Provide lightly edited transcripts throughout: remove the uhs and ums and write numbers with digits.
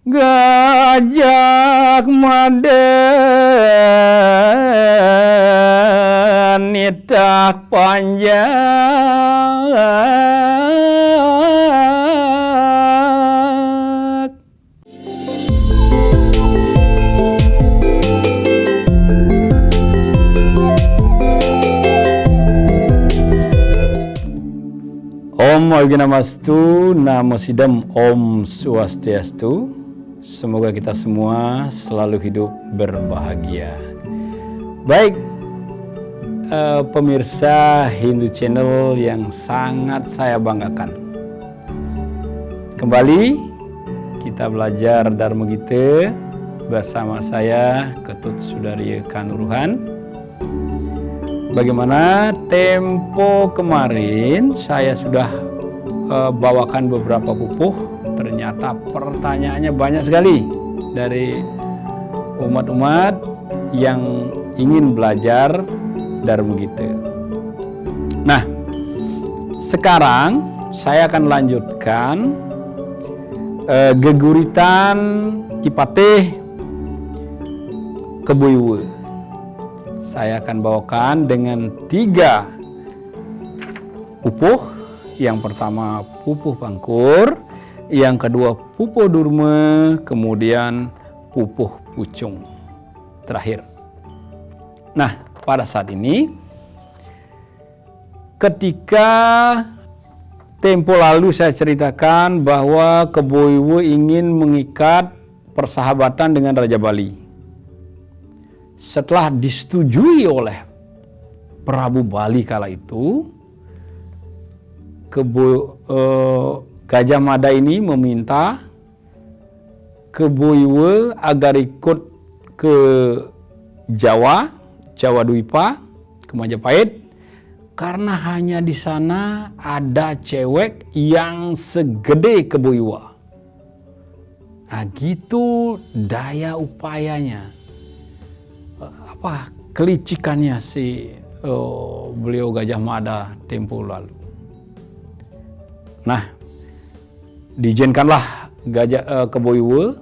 Gajah Mada nitak panjang. Om Organamastu, Namo Sidam, Om Swastiastu. Semoga kita semua selalu hidup berbahagia. Baik, pemirsa Hindu Channel yang sangat saya banggakan. Kembali kita belajar Dharma Gita bersama saya Ketut Sudarya Kanuruhan. Bagaimana tempo kemarin saya sudah bawakan beberapa pupuh. Ternyata pertanyaannya banyak sekali dari umat-umat yang ingin belajar Dharma Gita. Nah, sekarang saya akan lanjutkan geguritan Kipatih Keboiwa. Saya akan bawakan dengan 3 pupuh. Yang pertama pupuh Pangkur, yang kedua pupuh Durma, kemudian pupuh Pucung terakhir. Nah, pada saat ini ketika tempo lalu saya ceritakan bahwa Keboiwa ingin mengikat persahabatan dengan Raja Bali. Setelah disetujui oleh Prabu Bali kala itu, Gajah Mada ini meminta Keboiwa agar ikut ke Jawa Dwipa, ke Majapahit, karena hanya di sana ada cewek yang segede Keboiwa. Nah, gitu daya upayanya, kelicikannya si beliau Gajah Mada tempo lalu. Nah, diizinkanlah Keboiwa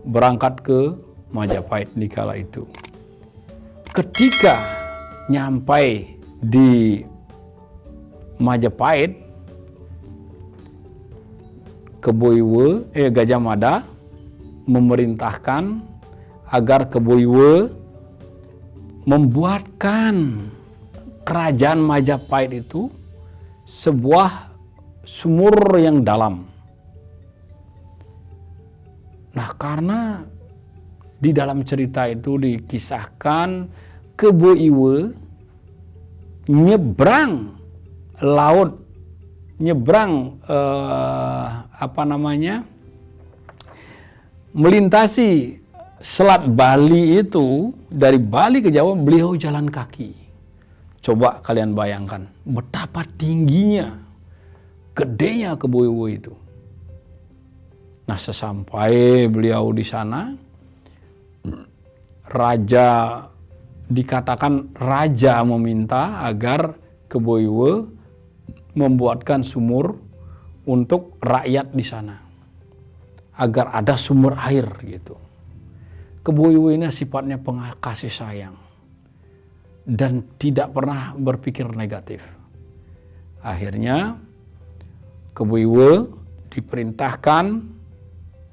berangkat ke Majapahit di kala itu. Ketika nyampai di Majapahit, Gajah Mada memerintahkan agar Keboiwa membuatkan kerajaan Majapahit itu sebuah sumur yang dalam. Nah, karena di dalam cerita itu dikisahkan Keboiwa nyebrang laut, melintasi Selat Bali itu. Dari Bali ke Jawa beliau jalan kaki. Coba kalian bayangkan betapa tingginya, gedenya Keboiwa itu. Nah, sesampai beliau di sana, dikatakan raja meminta agar Keboiwa membuatkan sumur untuk rakyat di sana, agar ada sumber air gitu. Keboiwa ini sifatnya kasih sayang dan tidak pernah berpikir negatif. Akhirnya Keboiwa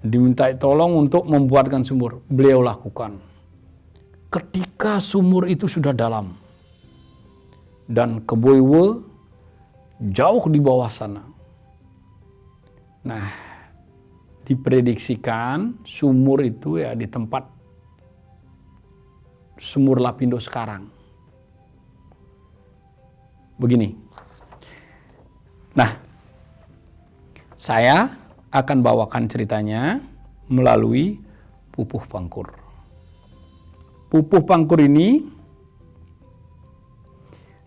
diminta tolong untuk membuatkan sumur. Beliau lakukan. Ketika sumur itu sudah dalam dan Keboiwa jauh di bawah sana. Nah, diprediksikan sumur itu ya di tempat Sumur Lapindo sekarang. Begini. Nah, saya akan bawakan ceritanya melalui pupuh Pangkur. Pupuh Pangkur ini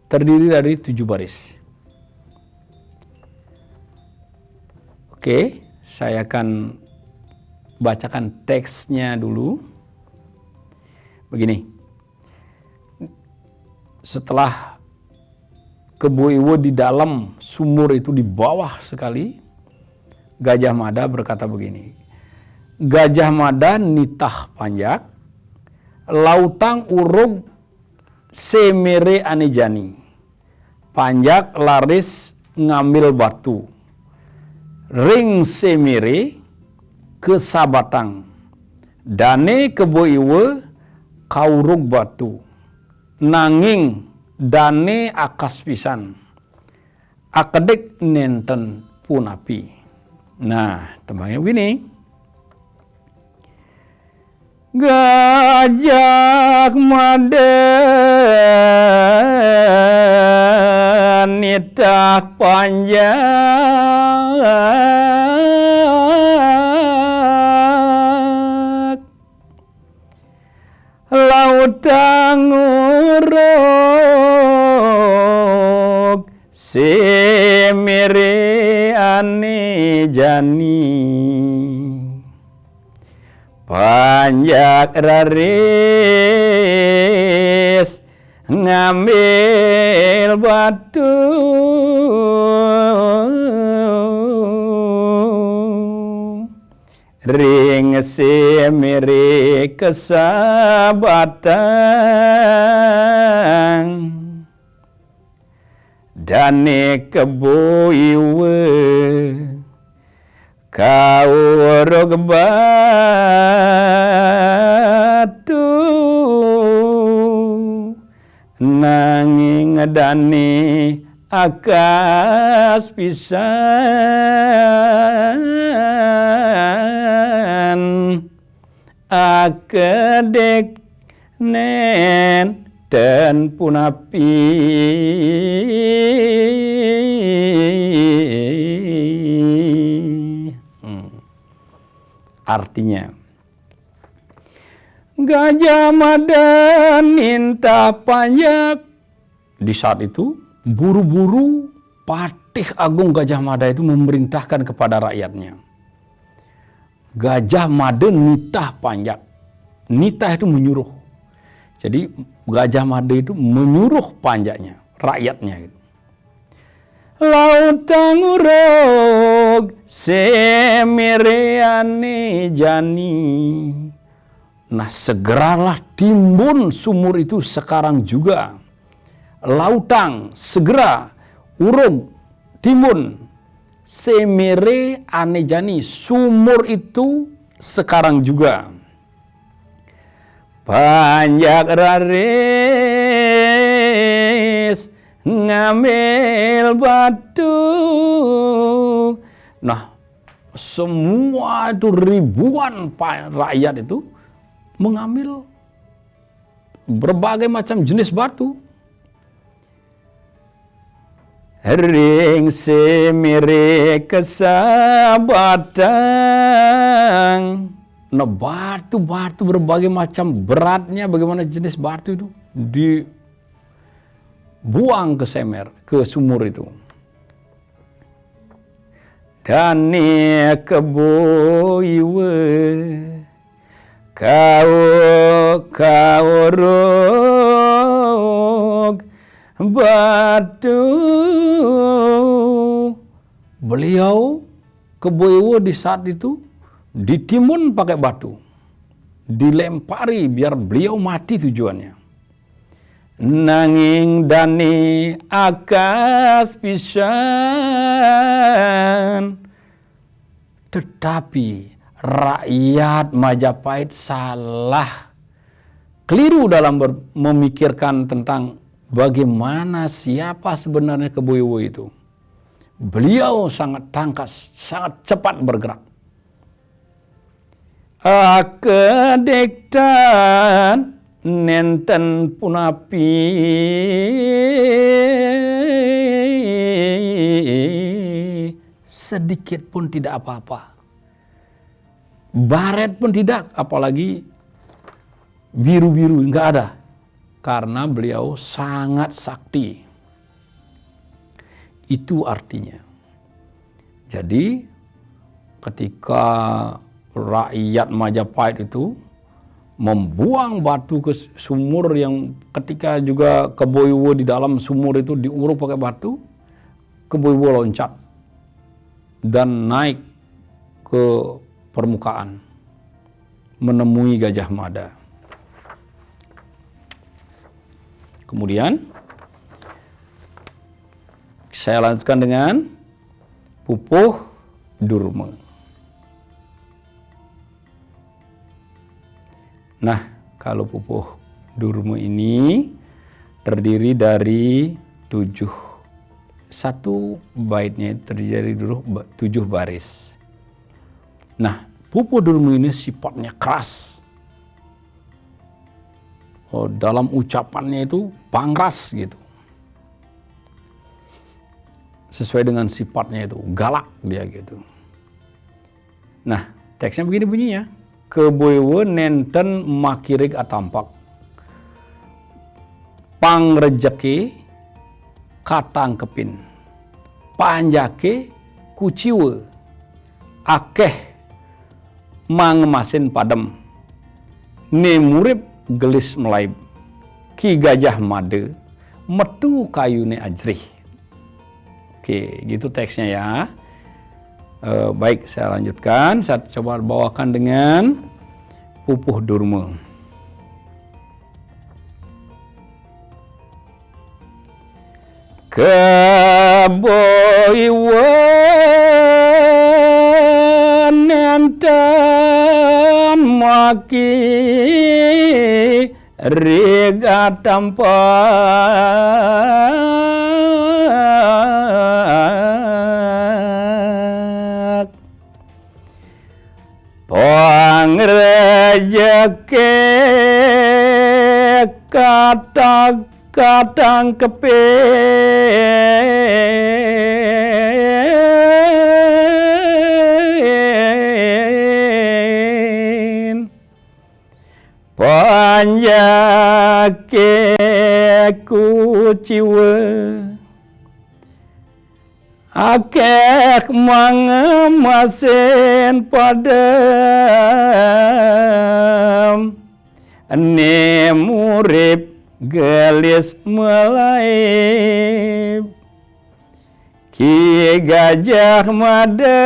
terdiri dari 7 baris. Oke, saya akan bacakan teksnya dulu. Begini. Setelah Keboiwa di dalam sumur itu di bawah sekali, Gajah Mada berkata begini, Gajah Mada nitah panjak, lautang urug semere anejani. Panjak laris ngambil batu. Ring semere kesabatang. Dane keboiwe kaurug batu. Nanging dane akas pisan. Akedek nenten punapi. Nah, tembangnya begini. Gajah Mada nitah panjak, lautang urug semere anejani. Panjak raris ngambil batu. Ring semere kesabatang. Dane keboiwe kaurug batu. Nanging dane akas pisan. Akedek nenten punapi. Artinya, Gajah Mada nitah panjak. Di saat itu, buru-buru Patih Agung Gajah Mada itu memerintahkan kepada rakyatnya. Gajah Mada nitah panjak. Nitah itu menyuruh. Jadi Gajah Mada itu menyuruh panjaknya, rakyatnya itu. Lautang urug semere anejani. Nah, segeralah timbun sumur itu sekarang juga. Lautang segera urug timbun semere anejani, sumur itu sekarang juga. Panjak raris ngambil batu. Nah, semua itu ribuan rakyat itu mengambil berbagai macam jenis batu. Ring semere kesabatang. Nah, batu-batu berbagai macam beratnya, bagaimana jenis batu itu dibuang ke sumur itu. Dane keboiwe kaurug batu. Beliau keboiwe di saat itu ditimbun pakai batu, dilempari biar beliau mati tujuannya. Nanging dane akas pisan. Tetapi rakyat Majapahit salah, keliru dalam memikirkan tentang bagaimana siapa sebenarnya keboiwe itu. Beliau sangat tangkas, sangat cepat bergerak. Akedektan nenten punapi. Sedikit pun tidak apa-apa. Baret pun tidak, apalagi biru-biru, enggak ada. Karena beliau sangat sakti. Itu artinya. Jadi ketika rakyat Majapahit itu membuang batu ke sumur, yang ketika juga keboiwe di dalam sumur itu diuruk pakai batu, keboiwe loncat dan naik ke permukaan. menemui Gajah Mada. Kemudian saya lanjutkan dengan Pupuh Durma. Nah, kalau Pupuh Durma ini terdiri dari 1 baitnya terdiri dari 7 baris. Nah, Pupuh Durma ini sifatnya keras. Dalam ucapannya itu pangkas gitu. Sesuai dengan sifatnya itu, galak dia gitu. Nah, teksnya begini bunyinya. Keboiwe nenten makirik atampak. Pangrejeki katangkepin. Panjake kuciwe. Akeh mangemasin padem. Nemurip gelis melaib. Ki Gajah Mada metu kayune ajrih. Oke, gitu teksnya ya. Baik, saya lanjutkan. Saya coba bawakan dengan Pupuh Durma. Keboiwe nenten maki riga tampak pangrejeki kadang kepin panjake kuciwe akeh mangemasin padem nemurip gelis melaib Ki Gajah Mada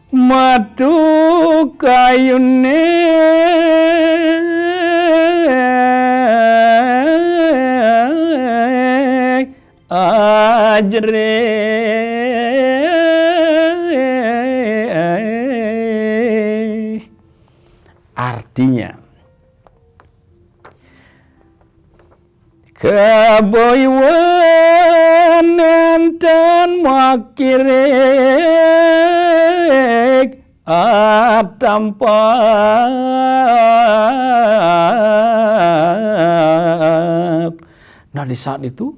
matu kayune ajrih. Artinya, keboiwe nenten makirik atampak. Nah, di saat itu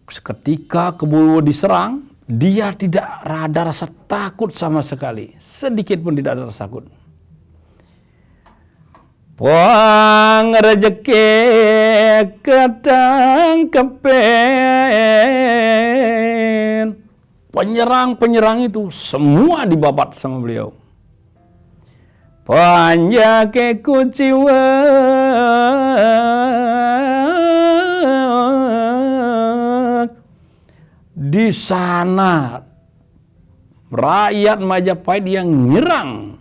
ketika keboiwe diserang, dia tidak ada rasa takut sama sekali, sedikit pun tidak ada rasa takut. Pangrejeki ketangkepin. Penyerang-penyerang itu semua dibabat sama beliau. Panjake kuciwe di sana rakyat Majapahit yang nyerang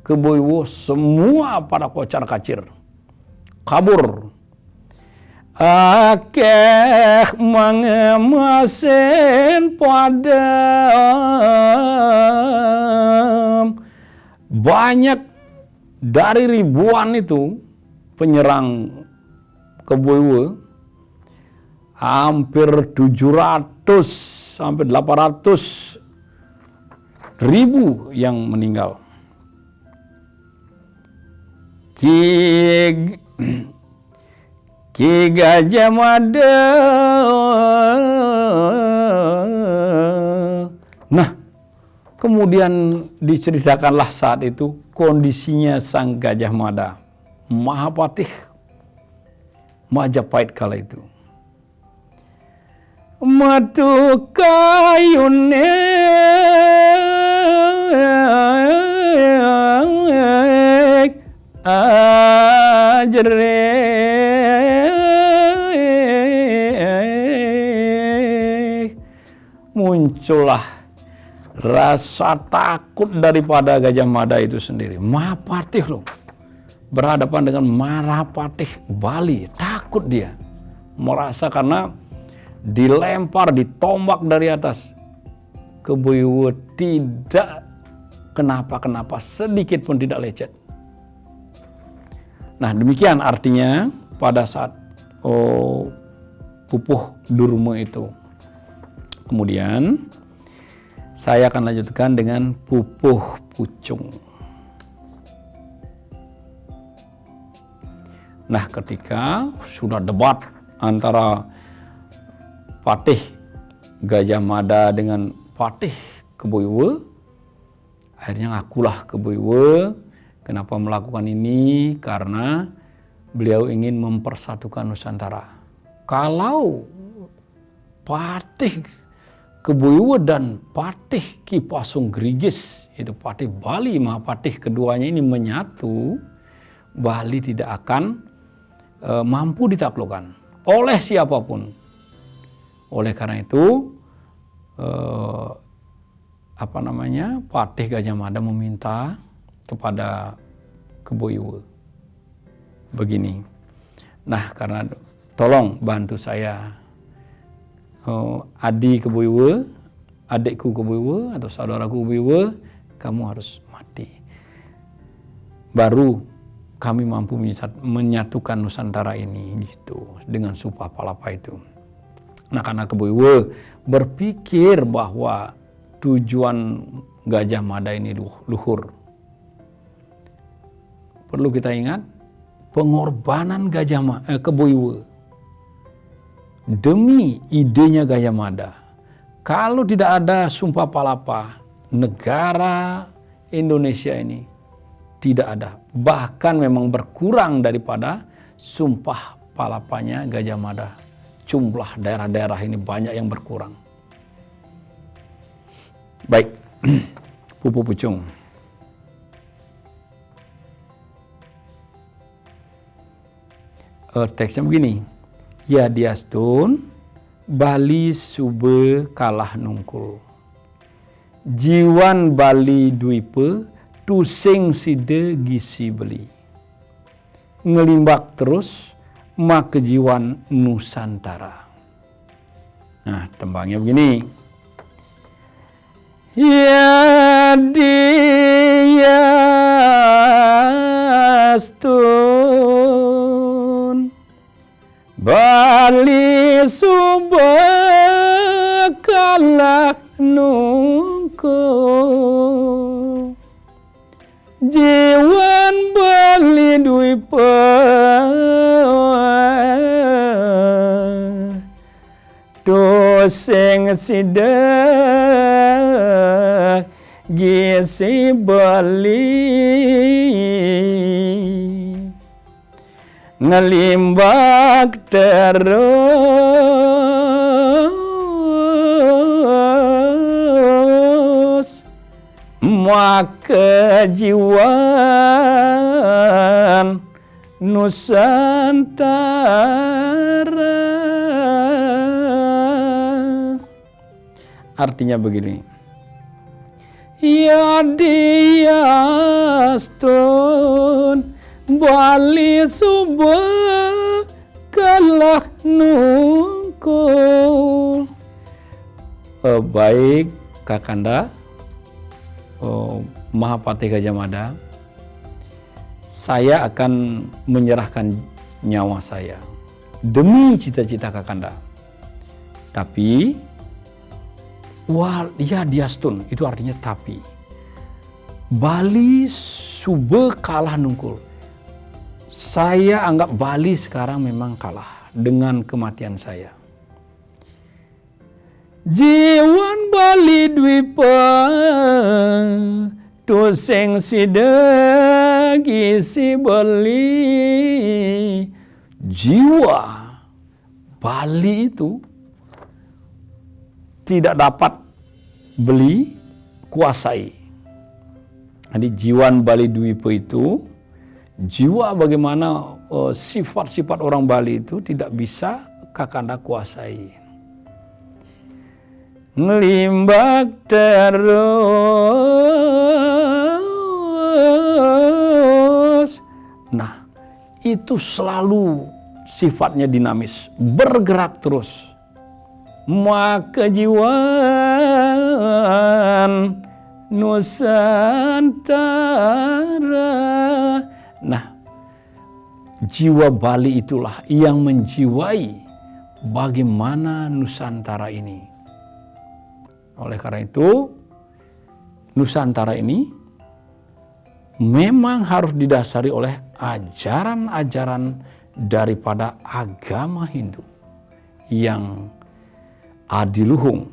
keboiwe semua pada kocar kacir, kabur. Akeh mangemasin padem. Banyak dari ribuan itu penyerang keboiwe, hampir 700 sampai 800 ribu yang meninggal. Ki Gajah Mada. Nah, kemudian diceritakanlah saat itu kondisinya sang Gajah Mada, Mahapatih Majapahit kala itu. Matu kayune ajrih. muncullah rasa takut daripada Gajah Mada itu sendiri. Mahapatih loh, berhadapan dengan Mahapatih Bali, takut dia. Merasa karena dilempar, ditombak dari atas. Keboiwa tidak kenapa-kenapa, sedikit pun tidak lecet. Nah demikian artinya pada saat pupuh Durma itu. Kemudian saya akan lanjutkan dengan pupuh Pucung. Nah ketika sudah debat antara Patih Gajah Mada dengan Patih Keboiwa, akhirnya ngakulah Keboiwa kenapa melakukan ini, karena beliau ingin mempersatukan Nusantara. Kalau Patih Keboiwa dan Patih Ki Pasung Grigis, itu Patih Bali Mahapatih, keduanya ini menyatu, Bali tidak akan mampu ditaklukkan oleh siapapun. Oleh karena itu Patih Gajah Mada meminta kepada Keboiwa begini, nah karena tolong bantu saya, adikku Keboiwa atau saudaraku Keboiwa, kamu harus mati, baru kami mampu menyatukan Nusantara ini, gitu, dengan Sumpah Palapa itu. Nah karena Keboiwa berpikir bahwa tujuan Gajah Mada ini luhur. Perlu kita ingat pengorbanan Keboiwa demi idenya Gajah Mada. Kalau tidak ada Sumpah Palapa, negara Indonesia ini tidak ada. Bahkan memang berkurang daripada Sumpah Palapanya Gajah Mada. Jumlah daerah-daerah ini banyak yang berkurang. Baik, Pupuh Pucung. Teksnya begini, ya diastun Bali sube kalah nungkul, jiwan Bali duipe tusing side gisi beli, ngelimbak terus mak kejiwan Nusantara. Nah tembangnya begini, ya diastun Bali sube kalah nungkul, jiwan Bali duipe tusing side gisi beli, ngelimbak terus maka jiwan Nusantara. Artinya begini, ya diastun Bali sube kalah nungkul. Baik Kakanda, Mahapatih Gajah Mada, saya akan menyerahkan nyawa saya demi cita-cita Kakanda. Tapi ya diastun itu artinya tapi. Bali sube kalah nungkul. Saya anggap Bali sekarang memang kalah dengan kematian saya. Jiwan Bali dwipa tusing sidegi si beli. Jiwa Bali itu tidak dapat beli, kuasai. Jadi jiwan Bali Dwipa itu, jiwa bagaimana sifat-sifat orang Bali itu tidak bisa Kakanda kuasai. ngelimbak terus. Nah, itu selalu sifatnya dinamis, bergerak terus. Maka jiwaan Nusantara. Nah, jiwa Bali itulah yang menjiwai bagaimana Nusantara ini. Oleh karena itu, Nusantara ini memang harus didasari oleh ajaran-ajaran daripada agama Hindu yang adiluhung.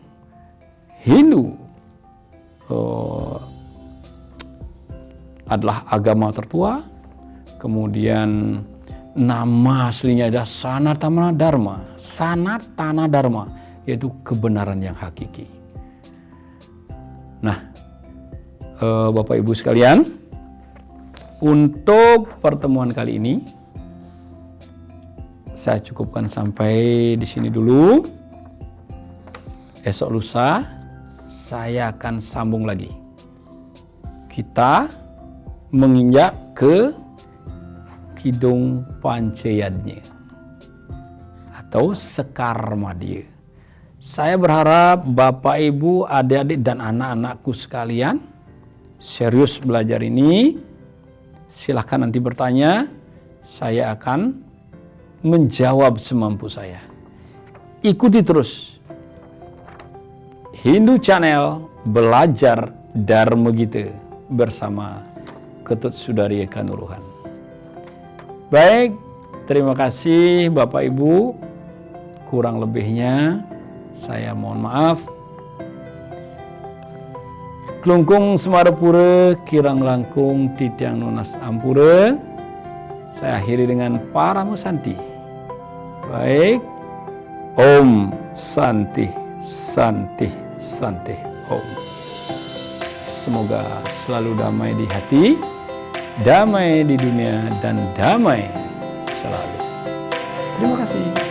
Hindu adalah agama tertua, kemudian nama aslinya adalah Sanatana Dharma. Sanatana Dharma, yaitu kebenaran yang hakiki. Nah, Bapak Ibu sekalian, untuk pertemuan kali ini saya cukupkan sampai di sini dulu. Esok lusa saya akan sambung lagi. Kita menginjak ke Kidung Panceyadnya atau Sekar Madya. Saya berharap Bapak, Ibu, adik-adik dan anak-anakku sekalian serius belajar ini. Silahkan nanti bertanya, saya akan menjawab semampu saya. Ikuti terus Hindu Channel Belajar Dharma Gita bersama Ketut Sudari Eka Nuruhan. Baik, terima kasih Bapak Ibu. Kurang lebihnya saya mohon maaf. Klungkung Semarapura, kirang langkung titiang nunas ampura. Saya akhiri dengan Paramo Santi. Baik, Om Santi, Santi, Santi, Om. Semoga selalu damai di hati, damai di dunia, dan damai selalu. Terima kasih.